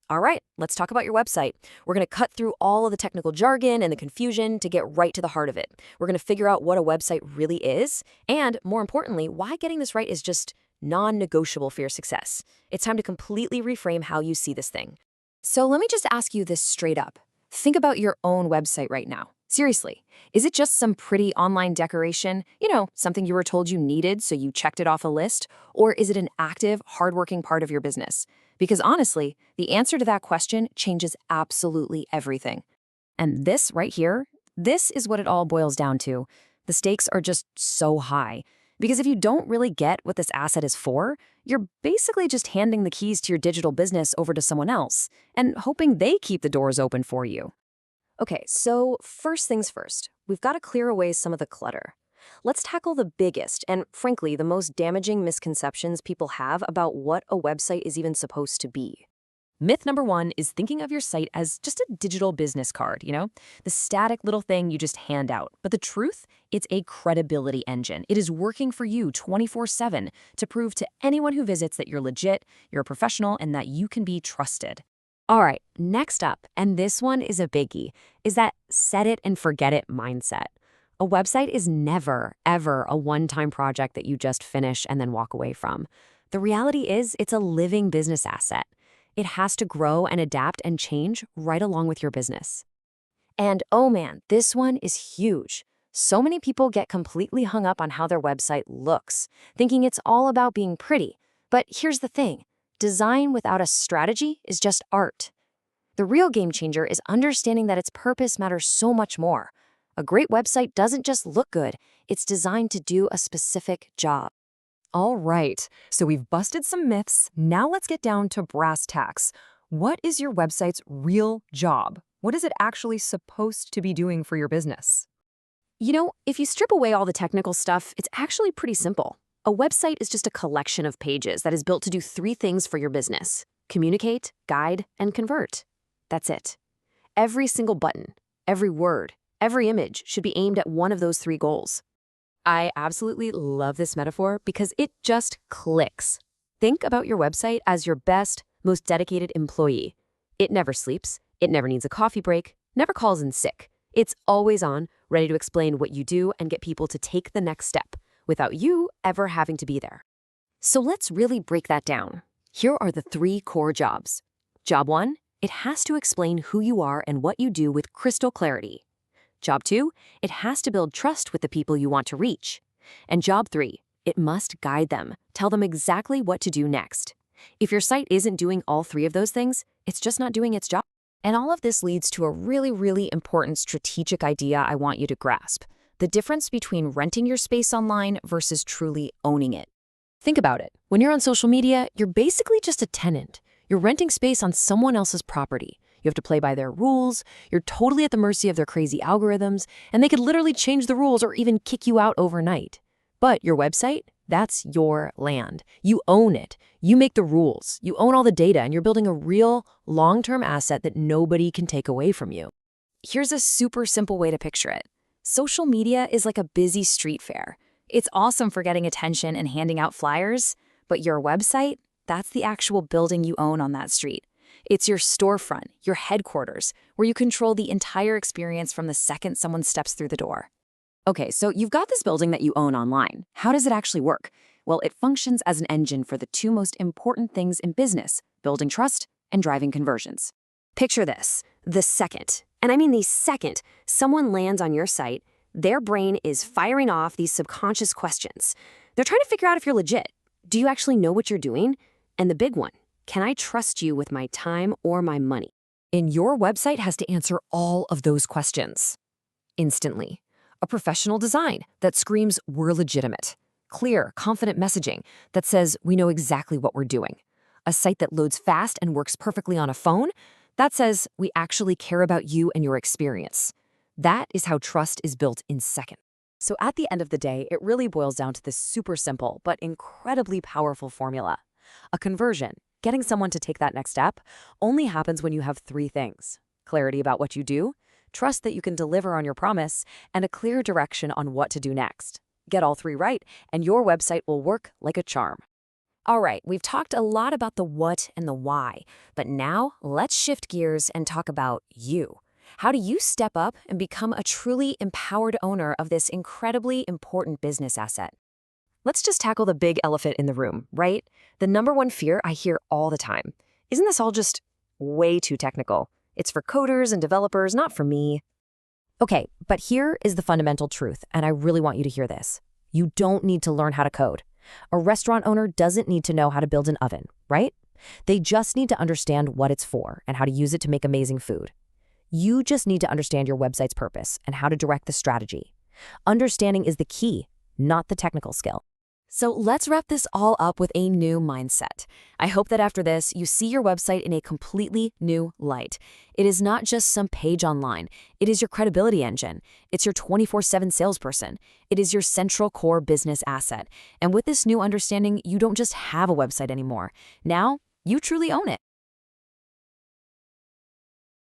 All right, let's talk about your website. We're going to cut through all of the technical jargon and the confusion to get right to the heart of it. We're going to figure out what a website really is, and more importantly, why getting this right is just non-negotiable for your success. It's time to completely reframe how you see this thing. So let me just ask you this straight up. Think about your own website right now. Seriously, is it just some pretty online decoration? Something you were told you needed, so you checked it off a list? Or is it an active, hardworking part of your business? Because honestly, the answer to that question changes absolutely everything. And this right here, this is what it all boils down to. The stakes are just so high. Because if you don't really get what this asset is for, you're basically just handing the keys to your digital business over to someone else and hoping they keep the doors open for you. Okay, so first things first, we've got to clear away some of the clutter. Let's tackle the biggest and, frankly, the most damaging misconceptions people have about what a website is even supposed to be. Myth number one is thinking of your site as just a digital business card, the static little thing you just hand out. But the truth, it's a credibility engine. It is working for you 24/7 to prove to anyone who visits that you're legit, you're a professional, and that you can be trusted. All right, next up, and this one is a biggie, is that set it and forget it mindset. A website is never, ever a one-time project that you just finish and then walk away from. The reality is it's a living business asset. It has to grow and adapt and change right along with your business. And oh man, this one is huge. So many people get completely hung up on how their website looks, thinking it's all about being pretty. But here's the thing. Design without a strategy is just art. The real game changer is understanding that its purpose matters so much more. A great website doesn't just look good, it's designed to do a specific job. All right, so we've busted some myths. Now let's get down to brass tacks. What is your website's real job? What is it actually supposed to be doing for your business? If you strip away all the technical stuff, it's actually pretty simple. A website is just a collection of pages that is built to do three things for your business: communicate, guide, and convert. That's it. Every single button, every word, every image should be aimed at one of those three goals. I absolutely love this metaphor because it just clicks. Think about your website as your best, most dedicated employee. It never sleeps, it never needs a coffee break, never calls in sick. It's always on, ready to explain what you do and get people to take the next step, without you ever having to be there. So let's really break that down. Here are the three core jobs. Job one, it has to explain who you are and what you do with crystal clarity. Job two, it has to build trust with the people you want to reach. And job three, it must guide them, tell them exactly what to do next. If your site isn't doing all three of those things, it's just not doing its job. And all of this leads to a really, really important strategic idea I want you to grasp: the difference between renting your space online versus truly owning it. Think about it. When you're on social media, you're basically just a tenant. You're renting space on someone else's property. You have to play by their rules. You're totally at the mercy of their crazy algorithms, and they could literally change the rules or even kick you out overnight. But your website, that's your land. You own it. You make the rules. You own all the data, and you're building a real, long-term asset that nobody can take away from you. Here's a super simple way to picture it. Social media is like a busy street fair. It's awesome for getting attention and handing out flyers, but your website, that's the actual building you own on that street. It's your storefront, your headquarters, where you control the entire experience from the second someone steps through the door. Okay, so you've got this building that you own online. How does it actually work? Well, it functions as an engine for the two most important things in business: building trust and driving conversions. Picture this. The second, and I mean the second, someone lands on your site, their brain is firing off these subconscious questions. They're trying to figure out if you're legit. Do you actually know what you're doing? And the big one, can I trust you with my time or my money? And your website has to answer all of those questions instantly. A professional design that screams, "We're legitimate." Clear, confident messaging that says, "We know exactly what we're doing." A site that loads fast and works perfectly on a phone that says, "We actually care about you and your experience." That is how trust is built in seconds. So at the end of the day, it really boils down to this super simple but incredibly powerful formula. A conversion, getting someone to take that next step, only happens when you have three things: clarity about what you do, trust that you can deliver on your promise, and a clear direction on what to do next. Get all three right, and your website will work like a charm. All right, we've talked a lot about the what and the why, but now let's shift gears and talk about you. How do you step up and become a truly empowered owner of this incredibly important business asset? Let's just tackle the big elephant in the room, right? The number one fear I hear all the time. Isn't this all just way too technical? It's for coders and developers, not for me. Okay, but here is the fundamental truth, and I really want you to hear this. You don't need to learn how to code. A restaurant owner doesn't need to know how to build an oven, right? They just need to understand what it's for and how to use it to make amazing food. You just need to understand your website's purpose and how to direct the strategy. Understanding is the key, not the technical skill. So let's wrap this all up with a new mindset. I hope that after this, you see your website in a completely new light. It is not just some page online. It is your credibility engine. It's your 24/7 salesperson. It is your central core business asset. And with this new understanding, you don't just have a website anymore. Now, you truly own it.